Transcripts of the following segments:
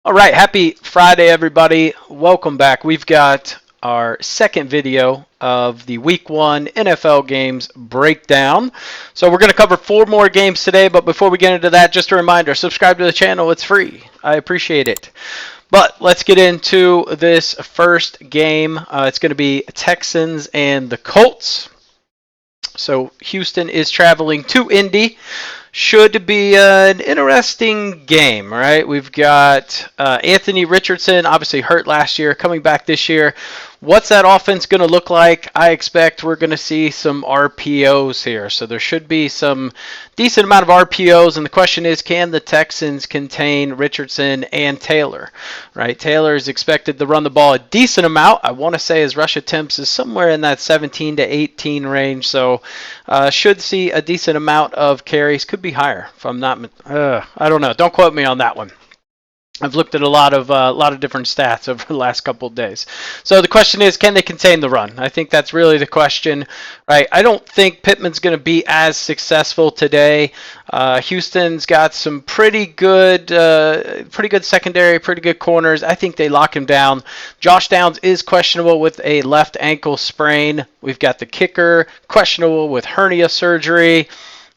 All right, happy Friday, everybody. Welcome back. We've got our second video of the Week 1 NFL games breakdown. So we're going to cover 4 more games today, but before we get into that, just a reminder, subscribe to the channel. It's free. I appreciate it. But let's get into this first game. It's going to be Texans and the Colts. So Houston is traveling to Indy. Should be an interesting game, right? We've got Anthony Richardson, obviously hurt last year, coming back this year. What's that offense going to look like? I expect we're going to see some RPOs here. So there should be some decent amount of RPOs. And the question is, can the Texans contain Richardson and Taylor? Right? Taylor is expected to run the ball a decent amount. I want to say his rush attempts is somewhere in that 17 to 18 range. So should see a decent amount of carries. Could be higher if I'm not. I don't know. Don't quote me on that one. I've looked at a lot of different stats over the last couple of days. So the question is, can they contain the run? I think that's really the question, right? I don't think Pittman's going to be as successful today. Houston's got some pretty good secondary, pretty good corners. I think they lock him down. Josh Downs is questionable with a left ankle sprain. We've got the kicker questionable with hernia surgery,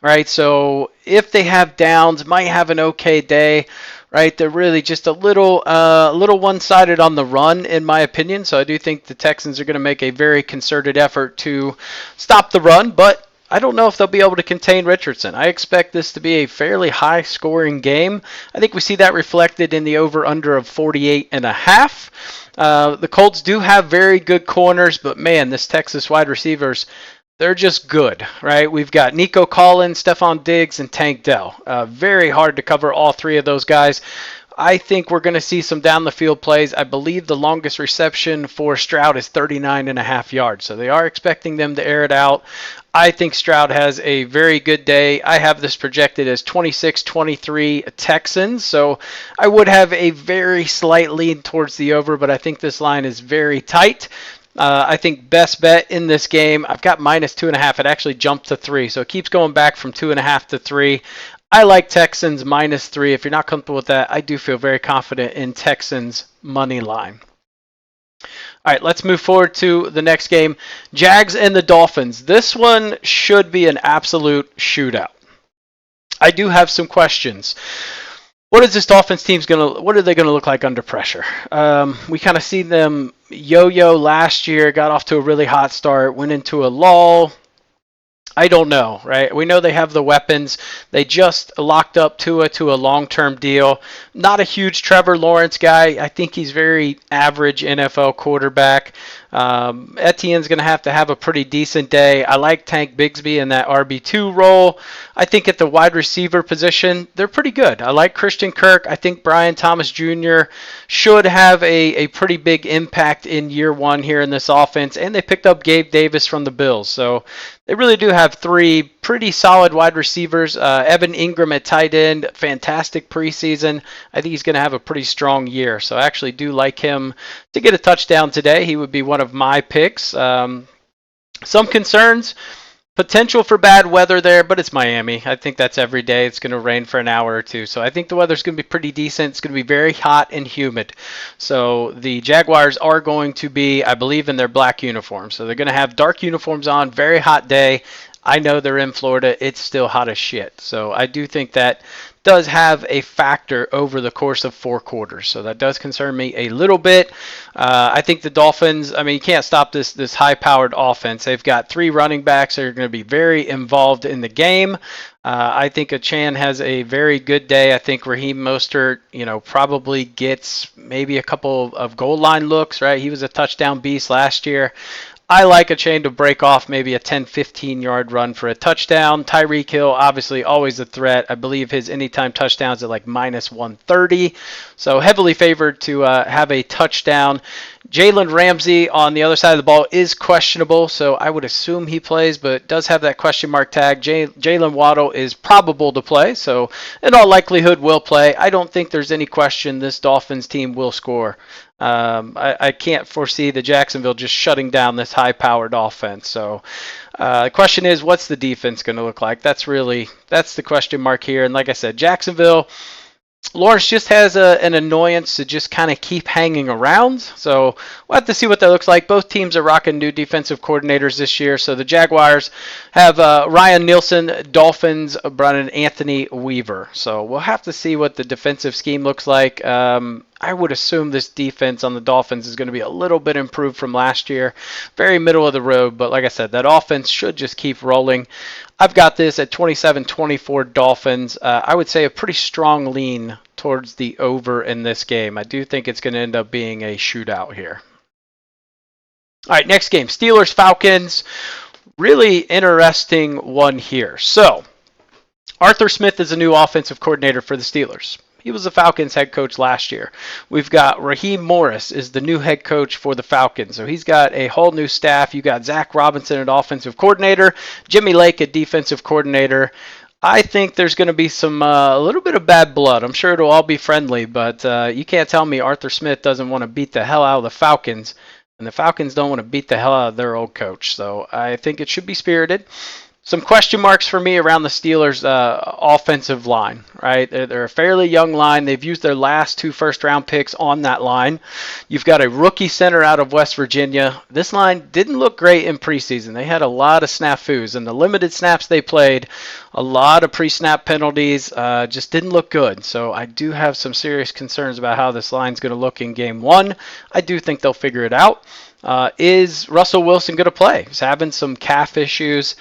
right? So if they have Downs, might have an okay day. Right, they're really just a little one-sided on the run, in my opinion. So I do think the Texans are going to make a very concerted effort to stop the run, but I don't know if they'll be able to contain Richardson. I expect this to be a fairly high-scoring game. I think we see that reflected in the over/under of 48.5. The Colts do have very good corners, but man, this Texas wide receivers, they're just good, right? We've got Nico Collins, Stephon Diggs, and Tank Dell. Very hard to cover all 3 of those guys. I think we're going to see some down the field plays. I believe the longest reception for Stroud is 39.5 yards. So they are expecting them to air it out. I think Stroud has a very good day. I have this projected as 26-23 Texans. So I would have a very slight lean towards the over, but I think this line is very tight. I think best bet in this game, I've got minus 2.5. It actually jumped to 3, so it keeps going back from 2.5 to 3. I like Texans minus 3. If you're not comfortable with that, I do feel very confident in Texans money line. All right, let's move forward to the next game. Jags and the Dolphins. This one should be an absolute shootout. I do have some questions. What is this Dolphins team's what are they gonna look like under pressure? We kind of see them yo-yo last year, got off to a really hot start, went into a lull. I don't know, right? We know they have the weapons. They just locked up Tua to a long-term deal. Not a huge Trevor Lawrence guy. I think he's very average NFL quarterback. Etienne's going to have a pretty decent day. I like Tank Bigsby in that RB2 role. I think at the wide receiver position, they're pretty good. I like Christian Kirk. I think Brian Thomas Jr. should have a pretty big impact in year 1 here in this offense. And they picked up Gabe Davis from the Bills. So they really do have 3 pretty solid wide receivers. Evan Ingram at tight end, fantastic preseason. I think he's going to have a pretty strong year. So I actually do like him to get a touchdown today. He would be one of my picks. Some concerns. Potential for bad weather there, but it's Miami. I think that's every day. It's going to rain for an hour or 2. So I think the weather's going to be pretty decent. It's going to be very hot and humid. So the Jaguars are going to be, I believe, in their black uniforms. So they're going to have dark uniforms on, very hot day. I know they're in Florida. It's still hot as shit. So I do think that does have a factor over the course of 4 quarters. So that does concern me a little bit. I think the Dolphins, you can't stop this high-powered offense. They've got 3 running backs that are going to be very involved in the game. I think Achane has a very good day. I think Raheem Mostert, probably gets maybe a couple of goal line looks, right? He was a touchdown beast last year. I like Achane to break off maybe a 10-15 yard run for a touchdown. Tyreek Hill, obviously always a threat. I believe his anytime touchdowns are like minus 130. So heavily favored to have a touchdown. Jalen Ramsey on the other side of the ball is questionable, so I would assume he plays, but does have that question mark tag. Jalen Waddle is probable to play, so in all likelihood will play. I don't think there's any question this Dolphins team will score. I can't foresee the Jacksonville just shutting down this high-powered offense. So the question is, what's the defense going to look like? That's the question mark here. And like I said, Jacksonville, Lawrence just has an annoyance to just kind of keep hanging around. So we'll have to see what that looks like. Both teams are rocking new defensive coordinators this year. So the Jaguars have Ryan Nielsen, Dolphins brought in Anthony Weaver. So we'll have to see what the defensive scheme looks like. I would assume this defense on the Dolphins is going to be a little bit improved from last year. Very middle of the road, but like I said, that offense should just keep rolling. I've got this at 27-24 Dolphins. I would say a pretty strong lean towards the over in this game. I do think it's going to end up being a shootout here. All right, next game, Steelers-Falcons. Really interesting one here. So, Arthur Smith is a new offensive coordinator for the Steelers. He was the Falcons head coach last year. We've got Raheem Morris is the new head coach for the Falcons. So he's got a whole new staff. You got Zach Robinson at offensive coordinator, Jimmy Lake at defensive coordinator. I think there's going to be some a little bit of bad blood. I'm sure it'll all be friendly, but you can't tell me Arthur Smith doesn't want to beat the hell out of the Falcons, and the Falcons don't want to beat the hell out of their old coach. So I think it should be spirited. Some question marks for me around the Steelers' offensive line, right? They're a fairly young line. They've used their last 2 first-round picks on that line. You've got a rookie center out of West Virginia. This line didn't look great in preseason. They had a lot of snafus, and the limited snaps they played, a lot of pre-snap penalties, just didn't look good. So I do have some serious concerns about how this line's going to look in Game 1. I do think they'll figure it out. Is Russell Wilson going to play? He's having some calf issues.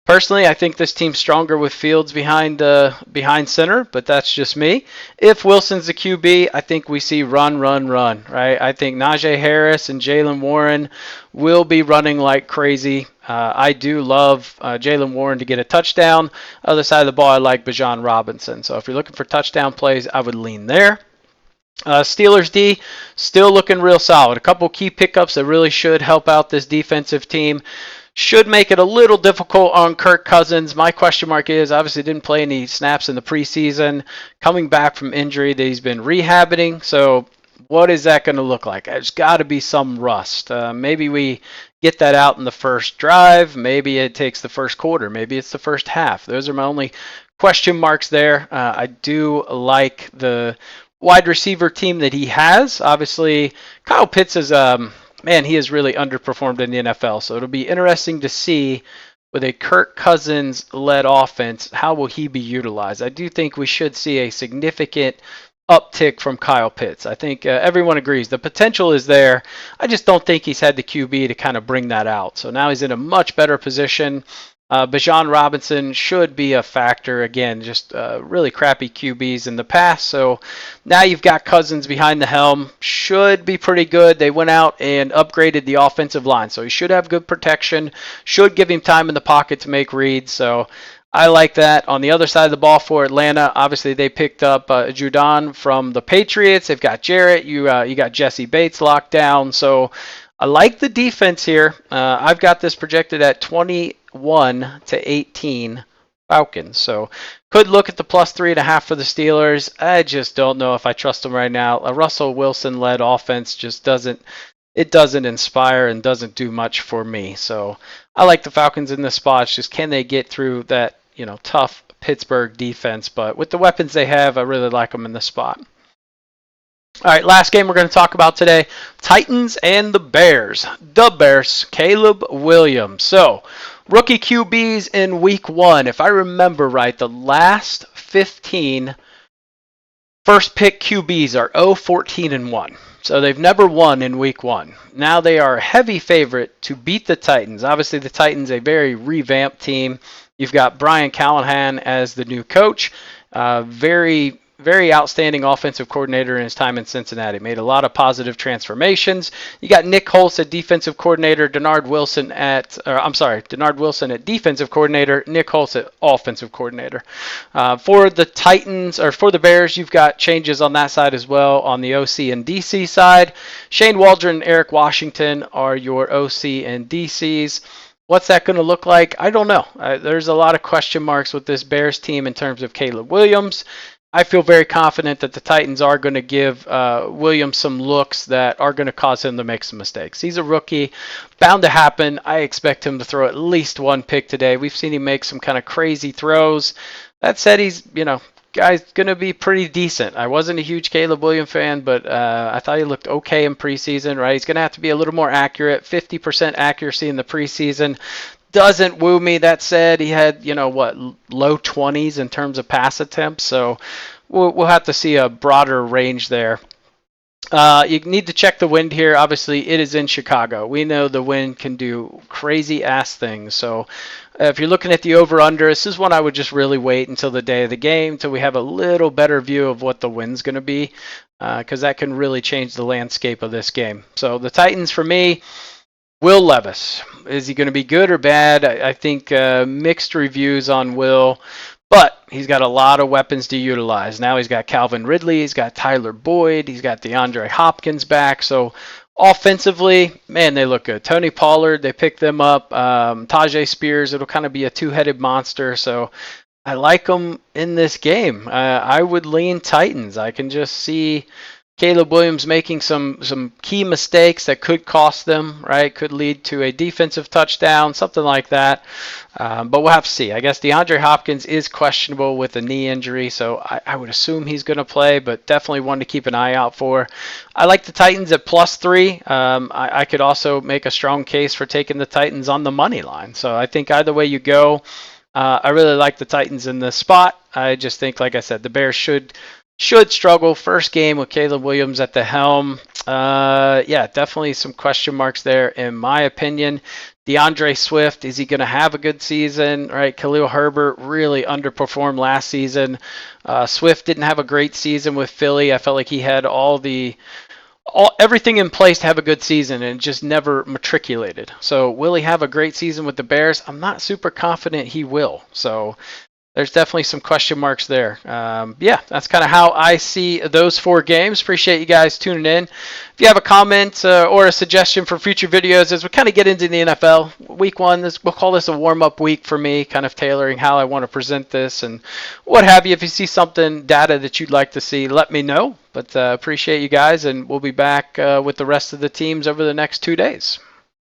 Personally, I think this team's stronger with Fields behind center, but that's just me. If Wilson's the QB, I think we see run, right? I think Najee Harris and Jaylen Warren will be running like crazy. I do love Jaylen Warren to get a touchdown. Other side of the ball, I like Bijan Robinson. So if you're looking for touchdown plays, I would lean there. Steelers D, still looking real solid. A couple key pickups that really should help out this defensive team. Should make it a little difficult on Kirk Cousins. My question mark is, obviously didn't play any snaps in the preseason. Coming back from injury that he's been rehabbing. So what is that going to look like? There's got to be some rust. Maybe we get that out in the first drive. Maybe it takes the first quarter. Maybe it's the first half. Those are my only question marks there. I do like the wide receiver team that he has. Obviously, Kyle Pitts is... man, he has really underperformed in the NFL. So it'll be interesting to see with a Kirk Cousins-led offense, how will he be utilized? I do think we should see a significant uptick from Kyle Pitts. I think everyone agrees. The potential is there. I just don't think he's had the QB to kind of bring that out. So now he's in a much better position. Bijan Robinson should be a factor. Again, just really crappy QBs in the past. So now you've got Cousins behind the helm. Should be pretty good. They went out and upgraded the offensive line. So he should have good protection. Should give him time in the pocket to make reads. So I like that. On the other side of the ball for Atlanta, obviously they picked up Judon from the Patriots. They've got Jarrett. You got Jesse Bates locked down. So I like the defense here. I've got this projected at 21-18 Falcons. So could look at the plus 3.5 for the Steelers. I just don't know if I trust them right now. A Russell Wilson-led offense just doesn't inspire and doesn't do much for me. So I like the Falcons in this spot. It's just can they get through that tough Pittsburgh defense? But with the weapons they have, I really like them in this spot. All right, last game we're going to talk about today, Titans and the Bears. The Bears, Caleb Williams. So, rookie QBs in week 1. If I remember right, the last 15 first pick QBs are 0-14-1. So they've never won in week 1. Now they are a heavy favorite to beat the Titans. Obviously, the Titans, a very revamped team. You've got Brian Callahan as the new coach. Very outstanding offensive coordinator in his time in Cincinnati. Made a lot of positive transformations. You got Nick Holtz at defensive coordinator, Denard Wilson at defensive coordinator, Nick Holtz at offensive coordinator. For the Titans, or for the Bears, you've got changes on that side as well on the OC and DC side. Shane Waldron and Eric Washington are your OC and DCs. What's that going to look like? I don't know. There's a lot of question marks with this Bears team in terms of Caleb Williams. I feel very confident that the Titans are going to give Williams some looks that are going to cause him to make some mistakes. He's a rookie, bound to happen. I expect him to throw at least one pick today. We've seen him make some kind of crazy throws. That said, he's, guy's going to be pretty decent. I wasn't a huge Caleb Williams fan, but I thought he looked okay in preseason, right? He's going to have to be a little more accurate. 50% accuracy in the preseason doesn't woo me. That said, he had, low 20s in terms of pass attempts, so we'll have to see a broader range there. You need to check the wind here. Obviously, it is in Chicago. We know the wind can do crazy ass things. So if you're looking at the over-under, this is one I would just really wait until the day of the game, until we have a little better view of what the wind's going to be, because that can really change the landscape of this game. So the Titans, for me, Will Levis. Is he going to be good or bad? I think mixed reviews on Will. But he's got a lot of weapons to utilize. Now he's got Calvin Ridley, he's got Tyler Boyd, he's got DeAndre Hopkins back. So offensively, man, they look good. Tony Pollard, they picked them up. Tajay Spears, it'll kind of be a two-headed monster. So I like them in this game. I would lean Titans. I can just see Caleb Williams making some key mistakes that could cost them, right? Could lead to a defensive touchdown, something like that. But we'll have to see. I guess DeAndre Hopkins is questionable with a knee injury, so I would assume he's going to play, but definitely one to keep an eye out for. I like the Titans at +3. I could also make a strong case for taking the Titans on the money line. So I think either way you go, I really like the Titans in this spot. I just think, like I said, the Bears should struggle. First game with Caleb Williams at the helm. Definitely some question marks there in my opinion. DeAndre Swift, is he going to have a good season? Right, Khalil Herbert really underperformed last season. Swift didn't have a great season with Philly. I felt like he had everything in place to have a good season and just never matriculated. So will he have a great season with the Bears? I'm not super confident he will. So there's definitely some question marks there. That's kind of how I see those 4 games. Appreciate you guys tuning in. If you have a comment or a suggestion for future videos as we kind of get into the NFL, week 1, we'll call this a warm-up week for me, kind of tailoring how I want to present this and what have you. If you see something, data that you'd like to see, let me know. But appreciate you guys, and we'll be back with the rest of the teams over the next 2 days.